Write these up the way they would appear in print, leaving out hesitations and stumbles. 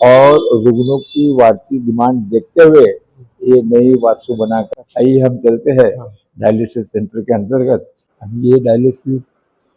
और रुग्णों की बढ़ती डिमांड देखते हुए ये नई वास्तु बनाकर आइए हम चलते हैं डायलिसिस सेंटर के अंतर्गत। अब ये डायलिसिस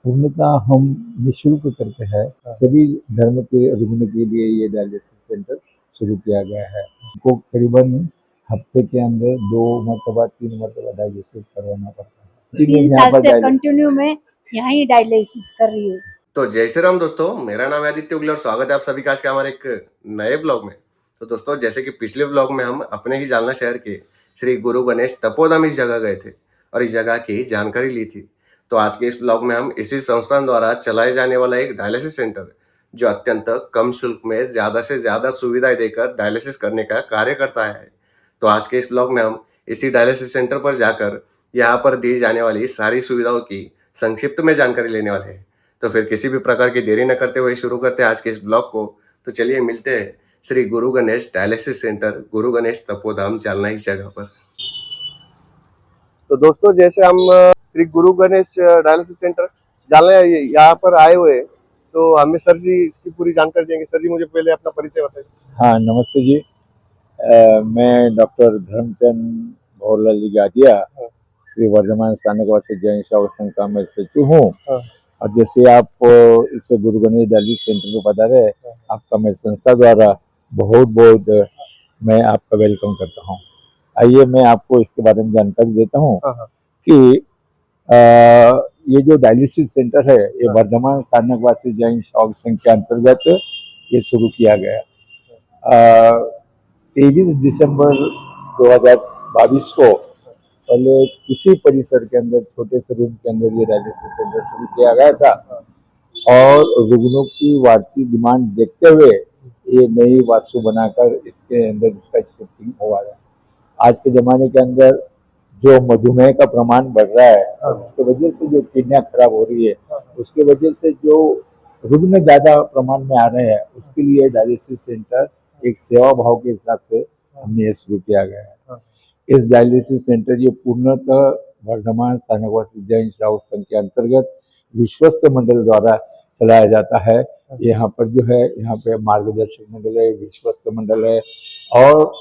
पूर्णतः हम निःशुल्क करते हैं। सभी धर्म के रुग्ण के लिए ये डायलिसिस सेंटर शुरू किया गया है। को करीबन हफ्ते के अंदर 2 मरतबा 3 मरतबा डायलिसिस करवाना पड़ता है। 3 साल से कंटिन्यू में यहीं डायलिसिस कर रही हूँ। तो जय श्री राम दोस्तों, मेरा नाम है आदित्य उगले और स्वागत है आप सभी का आज के हमारे एक नए ब्लॉग में। तो दोस्तों, जैसे कि पिछले ब्लॉग में हम अपने ही जालना शहर के श्री गुरु गणेश तपोधाम इस जगह गए थे और इस जगह की जानकारी ली थी। तो आज के इस ब्लॉग में हम इसी संस्थान द्वारा चलाए जाने वाला एक डायलिसिस सेंटर जो अत्यंत कम शुल्क में ज्यादा से ज्यादा सुविधाएं देकर डायलिसिस करने का कार्य करता है। तो आज के इस ब्लॉग में हम इसी डायलिसिस सेंटर पर जाकर यहाँ पर दी जाने वाली सारी सुविधाओं की संक्षिप्त में जानकारी लेने वाले हैं। तो फिर किसी भी प्रकार की देरी न करते हुए शुरू करते हैं आज के इस ब्लॉग को। तो चलिए मिलते हैं श्री गुरु गणेश डायलिसिस सेंटर, गुरु गणेश तपोधाम, जालना इस जगह पर। तो दोस्तों, जैसे हम श्री गुरु गणेश डायलिसिस सेंटर जालना यहाँ पर आए हुए, तो हमें सर जी इसकी पूरी जानकारी देंगे। सर जी, मुझे पहले अपना परिचय बताइए। हाँ, नमस्ते जी। मैं डॉक्टर धर्मचंद भौरलाल जी गादिया, श्री वर्धमान स्थानकवासी जैन सेवक संघ का मैं सचिव हूँ। और जैसे आप इस गुरु गणेश डायलिसिस सेंटर को बता रहे, आपका मैं संस्था द्वारा बहुत बहुत मैं आपका वेलकम करता हूँ। आइए मैं आपको इसके बारे में जानकारी देता हूँ कि ये जो डायलिसिस सेंटर है ये वर्धमान स्थानकवासी जैन सेवक संघ के अंतर्गत ये शुरू किया गया। 23 दिसंबर 2022 को पहले किसी परिसर के अंदर, छोटे से रूम के अंदर ये डायलिसिस सेंटर शुरू किया गया था और रुग्णों की बढ़ती डिमांड देखते हुए ये नई वास्तु बनाकर इसके अंदर इसका शिफ्टिंग हुआ है। आज के ज़माने के अंदर जो मधुमेह का प्रमाण बढ़ रहा है और उसके वजह से जो किडनियाँ खराब हो रही है, उसके वजह से जो रुग्ण ज़्यादा प्रमाण में आ रहे हैं, उसके लिए डायलिसिस सेंटर एक सेवा भाव के हिसाब से हमने ये शुरू किया गया है। इस डायलिसिस सेंटर ये पूर्णतः वर्धमान स्थानकवासी जैन सेवक संघ के अंतर्गत विश्वस्त मंडल द्वारा चलाया जाता है। यहाँ पर जो है, यहाँ पे मार्गदर्शक मंडल है, विश्वस्त मंडल है और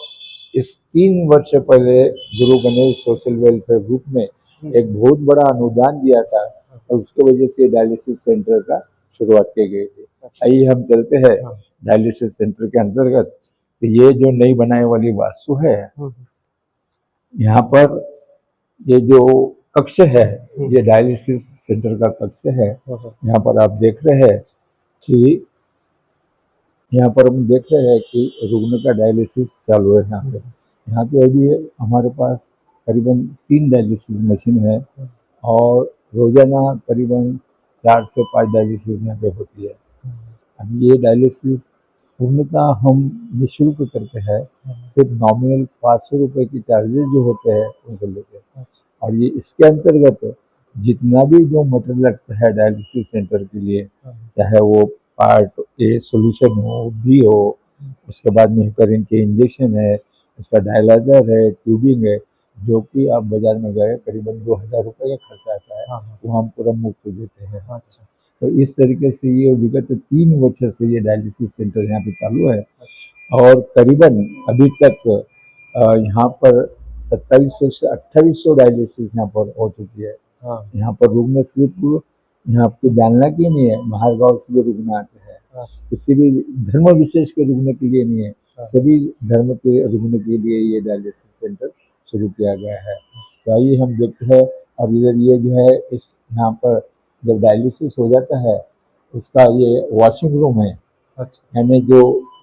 इस 3 वर्ष पहले गुरु गणेश सोशल वेलफेयर ग्रुप में एक बहुत बड़ा अनुदान दिया था और उसके वजह से डायलिसिस सेंटर का शुरुआत की गई थी। आइए हम चलते हैं डायलिसिस सेंटर के अंतर्गत। तो ये जो नई बनाने वाली वास्तु है, यहाँ पर ये जो कक्ष है ये डायलिसिस सेंटर का कक्ष है। यहाँ पर आप देख रहे हैं कि रुग्ण का डायलिसिस चालू है। यहाँ पे अभी हमारे पास करीबन 3 डायलिसिस मशीन है और रोजाना करीबन 4 से 5 डायलिसिस यहाँ पे होती है। अभी ये डायलिसिस पूर्णतः हम निःशुल्क करते हैं। सिर्फ नॉमिनल 500 रुपये की चार्जेस जो होते हैं उनको लेते हैं। और ये इसके अंतर्गत जितना भी जो मटेरियल लगता है डायलिसिस सेंटर के लिए, चाहे वो पार्ट ए सोल्यूशन हो, बी हो, उसके बाद में हेपेरिन के इंजेक्शन है, उसका डायलाइजर है, ट्यूबिंग है, जो कि आप बाजार में गए करीबन 2000 रुपये का खर्चा आता है, वो हम पूरा मुफ्त देते हैं। अच्छा, तो इस तरीके से ये विगत 3 वर्ष से ये डायलिसिस सेंटर यहाँ पे चालू है और करीबन अभी तक यहाँ पर 2700 से 2800 डायलिसिस यहाँ पर हो चुकी है। यहाँ पर रुग्ण सिर्फ यहाँ आपको जानना की नहीं है, बाहर गाँव से भी रुग्ण आते हैं। किसी भी धर्म विशेष के रुग्ण के लिए नहीं है, सभी धर्म के रुग्ण के लिए ये डायलिसिस सेंटर शुरू किया गया है। तो आइए हम देखते हैं। अब इधर ये जो है, इस यहाँ पर जब डायलिसिस हो जाता है उसका ये वॉशिंग रूम है। यानी जो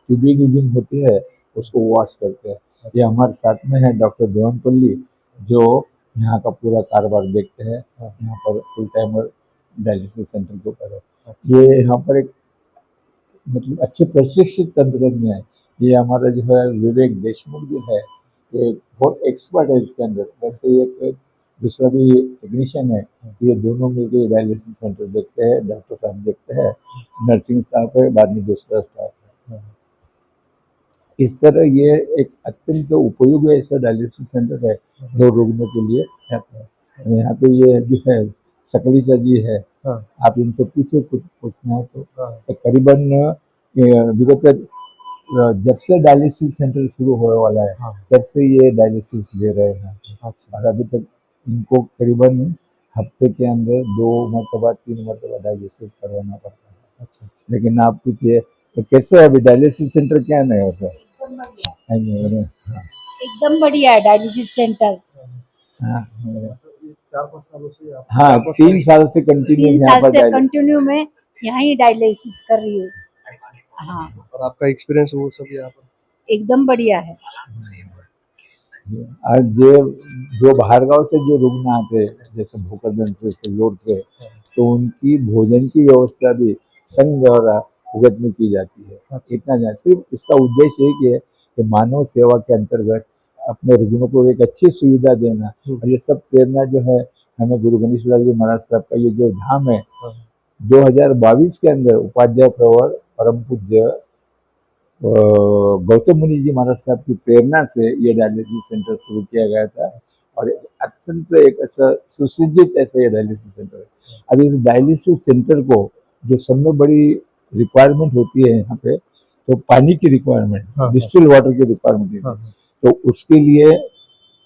ट्यूबिंग होती है उसको वॉश करते हैं। ये हमारे साथ में है डॉक्टर देवनपल्ली, जो यहाँ का पूरा कारोबार देखते हैं। यहाँ पर फुल टाइमर डायलिसिस सेंटर के ऊपर है। ये यहाँ पर एक मतलब अच्छे प्रशिक्षित तंत्रज्ञ है। ये हमारा जो है विवेक देशमुख जो है, ये बहुत एक्सपर्ट है इसके अंदर। वैसे एक दूसरा भी टेक्नीशियन है, ये दोनों मिलकर डायलिसिस सेंटर देखते हैं। डॉक्टर साहब देखते हैं, नर्सिंग स्टाफ है, बाद में दूसरा स्टाफ है। इस तरह ये एक अत्यंत उपयोगी ऐसा डायलिसिस सेंटर है जो रुग्णों के लिए रहता है। यहाँ पे ये जो है सकलीचा जी है, आप इनसे पूछो कुछ पूछना है तो करीबन विगत जब से डायलिसिस सेंटर शुरू होने वाला है हाँ। तब से ये डायलिसिस ले रहे हैं अच्छा और अभी तक इनको करीबन हफ्ते के अंदर 2 मरतबा 3 मरतबा डायलिसिस करवाना पड़ता है। अच्छा लेकिन आप पूछिए तो कैसे है अभी डायलिसिस सेंटर क्या नहीं होता है? हाँ एकदम बढ़िया है डायलिसिस सेंटर। हाँ ये 4-5 सालों से आप हाँ 4-5 3 साल से कंटिन्यू 3 यहाँ साल पर से डायलिसिस कंटिन्यू में यहीं डायलिसिस कर रही हूँ। हाँ और आपका एक्सपीरियंस वो सब यहाँ पर एकदम बढ़िया है। और जो बाहर गांव से जो रुग्ण आते हैं जैसे भोकरदन से सिल्लोड से तो उनकी भोजन की व्यवस्था भी संघ द्वारा भुगत में की जाती है। इतना जान सिर्फ इसका उद्देश्य एक ही है कि मानव सेवा के अंतर्गत अपने रुग्णों को एक अच्छी सुविधा देना और ये सब प्रेरणा जो है हमें गुरु गणेश लाल जी महाराज साहब का ये जो धाम है 2022 के अंदर उपाध्याय प्रवर परम पूज्य गौतम मुनि जी महाराज साहब की प्रेरणा से ये डायलिसिस सेंटर शुरू किया गया था और अत्यंत एक ऐसा सुसज्जित ऐसा ये डायलिसिस सेंटर है। अब इस डायलिसिस सेंटर को जो सब में बड़ी रिक्वायरमेंट होती है यहाँ पे तो पानी की रिक्वायरमेंट डिस्टिल वाटर की रिक्वायरमेंट है तो उसके लिए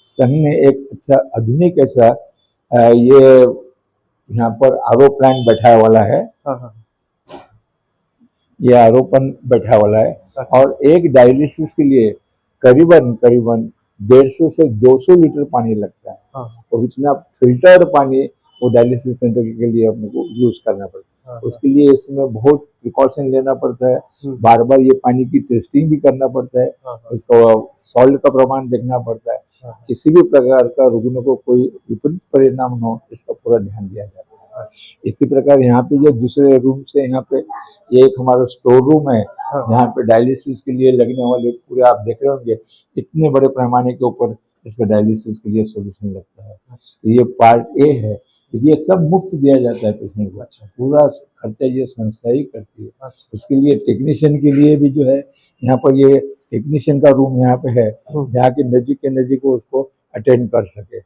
संघ ने एक अच्छा आधुनिक ऐसा ये यहाँ पर आरओ प्लांट बैठा वाला है। ये आरोपण बैठा वाला है और एक डायलिसिस के लिए करीबन 150 से 200 लीटर पानी लगता है। तो इतना फिल्टर्ड पानी वो डायलिसिस सेंटर के लिए अपने को यूज करना पड़ता है। उसके लिए इसमें बहुत प्रिकॉशन लेना पड़ता है, बार बार ये पानी की टेस्टिंग भी करना पड़ता है, उसका सॉल्ट का प्रमाण देखना पड़ता है, किसी भी प्रकार का रुग्ण को कोई विपरीत परिणाम न हो इसका पूरा ध्यान दिया जाता है। इसी प्रकार यहाँ पे जो दूसरे रूम से यहाँ पे ये एक हमारा स्टोर रूम है जहाँ पे डायलिसिस के लिए लगने वाले पूरे आप देख रहे होंगे इतने बड़े पैमाने के ऊपर इसका डायलिसिस के लिए सोल्यूशन लगता है। तो ये पार्ट ए है, ये सब मुफ्त दिया जाता है पेशेंट को। पूरा खर्चा ये संस्था ही करती है। उसके लिए टेक्नीशियन के लिए भी जो है यहाँ पर ये टेक्नीशियन का रूम यहाँ पे है जहाँ के नजदीक वो उसको अटेंड कर सके।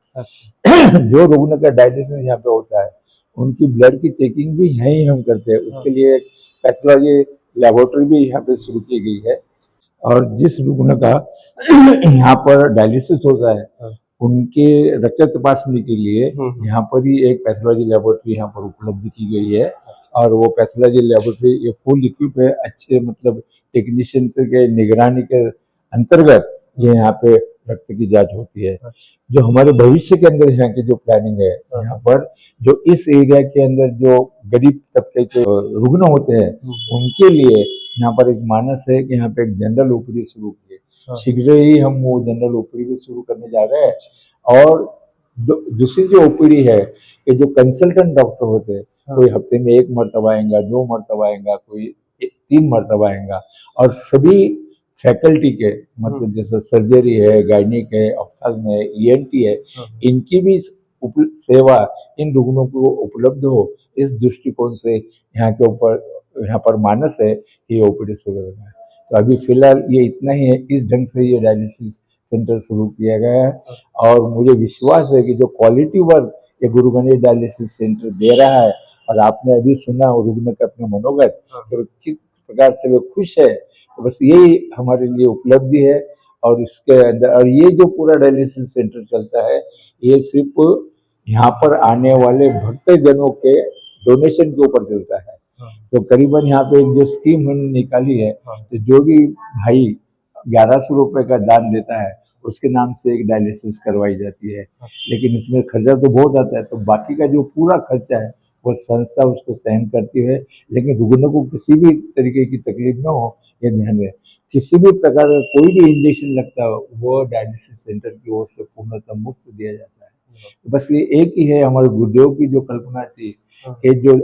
जो रुग्ण का डायलिसिस यहाँ पे होता है उनकी ब्लड की चेकिंग भी यहीं हम करते हैं। उसके लिए एक पैथोलॉजी लेबोरेटरी भी यहाँ पे शुरू की गई है और जिस रुग्ण का यहाँ पर डायलिसिस होता है उनके रक्त तपासनी के लिए यहाँ पर ही एक पैथोलॉजी लेबोरेटरी यहाँ पर उपलब्ध की गई है और वो पैथोलॉजी लेबोरेटरी ये फुल इक्विप है, अच्छे मतलब टेक्नीशियन के निगरानी के अंतर्गत ये यहाँ पे रक्त की जांच होती है। जो हमारे भविष्य के अंदर यहाँ की जो प्लानिंग है यहाँ पर जो इस एरिया के अंदर जो गरीब तबके के रुग्ण होते हैं उनके लिए यहाँ पर एक मानस है कि यहाँ पे एक जनरल ओपीडी शुरू किए। शीघ्र ही हम वो जनरल ओपीडी भी शुरू करने जा रहे हैं और दूसरी जो ओपीडी है कि जो कंसल्टेंट डॉक्टर होते हैं कोई हफ्ते में 1 मरतबा आएगा, 2 मरतबा आएगा, कोई 3 मरतबा आएगा और सभी फैकल्टी के मतलब जैसे सर्जरी है, गायनिक है, ऑप्थाल्म है, ईएनटी है, इनकी भी सेवा इन रुग्णों को उपलब्ध हो इस दृष्टिकोण से यहाँ पर मानस है कि ये ओपीडी शुरू करना है। तो अभी फिलहाल ये इतना ही है, इस ढंग से ये डायलिसिस सेंटर शुरू किया गया है और मुझे विश्वास है कि जो क्वालिटी वर्क ये गुरु गणेश डायलिसिस सेंटर दे रहा है और आपने अभी सुना रुग्ण के अपने मनोगत तो किस प्रकार से वे खुश है, तो बस यही हमारे लिए उपलब्धि है। और इसके अंदर और ये जो पूरा डायलिसिस सेंटर चलता है ये सिर्फ यहाँ पर आने वाले भक्तजनों के डोनेशन के ऊपर चलता है। तो करीबन यहाँ पे एक जो स्कीम हमने निकाली है तो जो भी भाई 1100 रुपए का दान देता है उसके नाम से एक डायलिसिस करवाई जाती है। लेकिन इसमें खर्चा तो बहुत आता है तो बाकी का जो पूरा खर्चा है वो संस्था उसको सहन करती है। लेकिन रुग्ण को किसी भी तरीके की तकलीफ न हो ये ध्यान रहे, किसी भी प्रकार का कोई भी इंजेक्शन लगता हो वो डायलिसिस सेंटर की ओर से पूर्णतः मुफ्त दिया जाता है। तो बस ये एक ही है हमारे गुरुदेव की जो कल्पना थी कि जो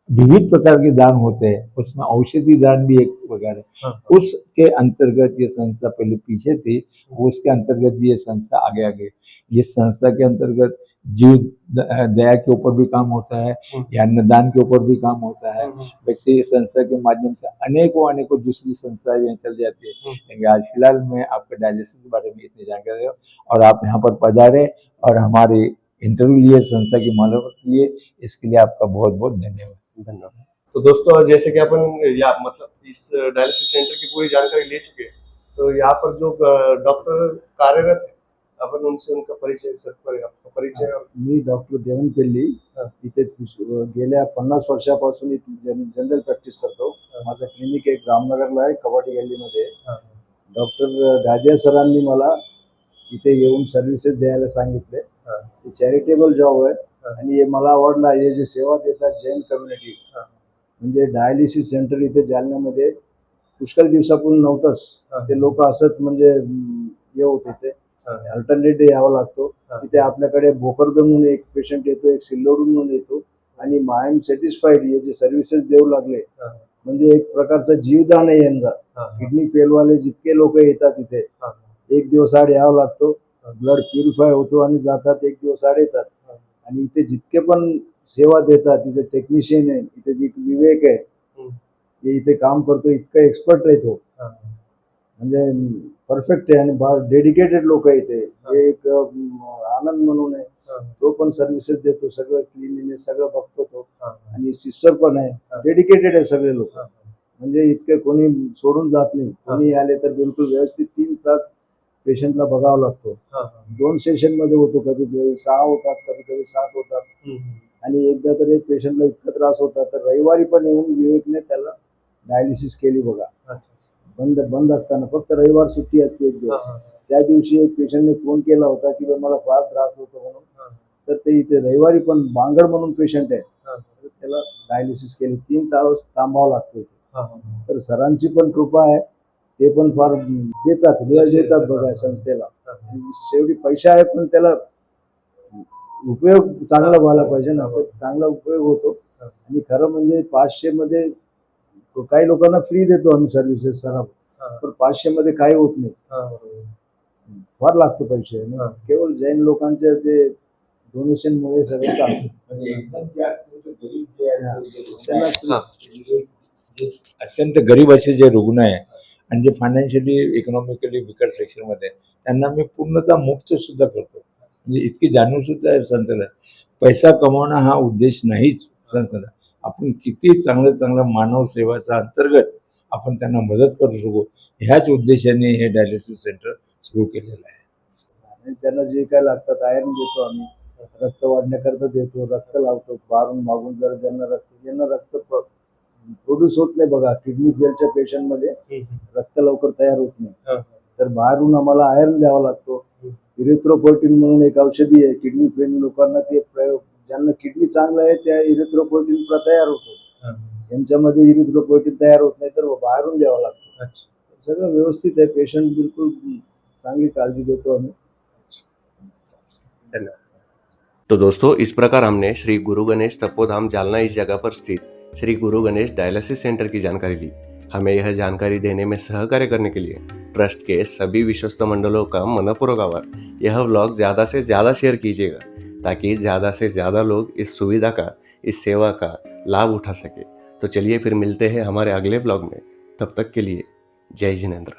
विविध प्रकार के दान होते हैं उसमें औषधि दान भी एक प्रकार है, उसके अंतर्गत ये संस्था पहले पीछे थी उसके अंतर्गत भी ये संस्था आगे आगे ये संस्था के अंतर्गत जीव दया के ऊपर भी काम होता है या अन्नदान के ऊपर भी काम होता है। वैसे ये संस्था के माध्यम से अनेकों दूसरी संस्थाएं यहाँ चल जाती है। लेकिन आज फिलहाल मैं आपके डायलिसिस के बारे में इतनी जानकारी हो और आप यहाँ पर पधारे और हमारे इंटरव्यू लिए संस्था की मालूमात लिए इसके लिए आपका बहुत बहुत धन्यवाद। तो दोस्तों जैसे कि अपन या मतलब इस डायलिसिस सेंटर की पूरी जानकारी ले चुके हैं, तो यहाँ पर जो डॉक्टर कार्यरत है आपण उनसे उनका परिचय आपका परिचय और मी डॉक्टर देवनपिल्ली हा. इथे गेल्या 50 वर्षापासून इथे जनरल प्रॅक्टिस करतो. माझं क्लिनिक एक रामनगरला आहे, कबाडी गल्लीमध्ये. हा. डॉक्टर गादिया सरांनी मला इथे येऊन सर्व्हिसेस द्यायला सांगितले. हा. हे चॅरिटेबल जॉब आहे हा. आणि हे मला आवडला. हे जे सेवा देतात जैन कम्युनिटी, हा. म्हणजे डायलिसिस सेंटर इथे जालन्यामध्ये पुष्कळ दिवसापूर्वी नव्हतंच. हा. ते लोक असत म्हणजे हे होत होते, हा. अल्टरनेट डे यावा लागतो. हा. तिथे आपल्याकडे भोकरदन म्हणून एक पेशंट येतो, एक सिल्लोडून म्हणून येतो आणि I am satisfied. Hey J services देऊ लागले हा. म्हणजे एक प्रकारचं जीवदान आहे यंदा. हा. किडनी फेलवाले जितके लोक येतात तिथे हा. एक दिवस आड यावं लागतो, ब्लड प्युरिफाय होतो आणि जातात, एक दिवस आड येतात. हा. आणि इथे जितके पण सेवा देतात, तिथे टेक्निशियन आहे, इथे विवेक आहे, हम्म. हे इथे काम करतो, इतका एक्सपर्ट आहे तो, हा. म्हणजे परफेक्ट आहे आणि डेडिकेटेड लोक आहे इथे. हे एक आनंद म्हणून आहे, हा. तो पण सर्व्हिसेस देतो, सगळं क्लिनिनेस सगळं बघतो तो. हा. आणि सिस्टर पण आहे, डेडिकेटेड आहे सगळे लोक. हा. म्हणजे इतके कोणी सोडून जात नाही. कोणी आले तर बिलकुल व्यवस्थित 3 तास पेशंटला बघावं लागतो. हा. 2 सेशन मध्ये होतो, कधी कधी 6 होतात, कधी कधी 7 होतात. हम्म. आणि एकदा तर एक पेशंटला इतका त्रास होता तर रविवारी पण येऊन विवेकने त्याला डायलिसिस केली बघा. अच्छा. बंद असताना फक्त रविवार सुट्टी असते एक हा. दिवस. हा. त्या दिवशी एक पेशंटने फोन केला होता की बा मला फार त्रास होतो म्हणून. हा. तर ते इथे रविवारी पण बांगड म्हणून पेशंट आहे, हा. तर त्याला डायलिसिस केली. 3 तास थांबावं लागतं इथे. हा. तर सरांची पण कृपा आहे, ते पण फार देतात, वेळ देतात बघा संस्थेला. आणि शेवटी पैसा आहे पण त्याला उपयोग चांगला व्हायला पाहिजे ना, तर चांगला उपयोग होतो. आणि खरं म्हणजे 500 मध्ये काही लोकांना फ्री देतो आम्ही सर्व्हिसेस सराव, पण 500 मध्ये काही होत नाही, हा. फार लागतो पैसे. आणि हा. केवळ जैन लोकांच्या ते डोनेशन मुळे सगळं चालतं. म्हणजे एकदम जे अत्यंत गरीब जे आहेत, त्यांना जे अत्यंत गरीब असे जे रुग्ण आहे आणि जे फायनान्शियली इकॉनॉमिकली विकर सेक्शनमध्ये आहे, त्यांना मी पूर्णतः मुक्त सुद्धा करतो. म्हणजे इतकी जाणीव सुद्धा आहे संस्थेला. पैसा कमवणं हा उद्देश नाहीच संस्थेला. आपण किती चांगलं चांगलं मानव सेवाचा अंतर्गत आपण त्यांना मदत करू शकू, ह्याच उद्देशाने हे डायलिसिस सेंटर सुरू केलेलं आहे. आणि त्यांना जे काय लागतात आयर्न देतो आम्ही, रक्त वाढण्याकरता देतो, रक्त लावतो बाहेरून मागून. जर ज्यांना रक्त प्रोड्यूस होत नाही बघा, किडनी फेलच्या पेशंटमध्ये रक्त लवकर तयार होत नाही, तर बाहेरून आम्हाला आयर्न द्यावा लागतो. इरिथ्रोपोएटिन म्हणून एक औषधी आहे, किडनी फेल लोकांना ते प्रयोग, ज्यांना किडनी चांगलं आहे त्या इरिथ्रोपोएटिन तयार होतो. यांच्यामध्ये इरिथ्रोपोएटिन तयार होत नाही तर बाहेरून द्यावं लागतं. सगळं व्यवस्थित आहे, पेशंट बिलकुल चांगली काळजी घेतो आम्ही. धन्यवाद। तो दोस्तों, इस प्रकार हमने श्री गुरु गणेश तपोधाम जालना इस जगह पर स्थित श्री गुरु गणेश डायलिसिस सेंटर की जानकारी ली। हमें यह जानकारी देने में सहकार्य करने के लिए ट्रस्ट के सभी विश्वस्त मंडलों का मनपूर्वक आभार। यह व्लॉग ज़्यादा से ज़्यादा शेयर कीजिएगा ताकि ज़्यादा से ज़्यादा लोग इस सुविधा का, इस सेवा का लाभ उठा सके। तो चलिए फिर मिलते हैं हमारे अगले ब्लॉग में। तब तक के लिए जय जिनेंद्र।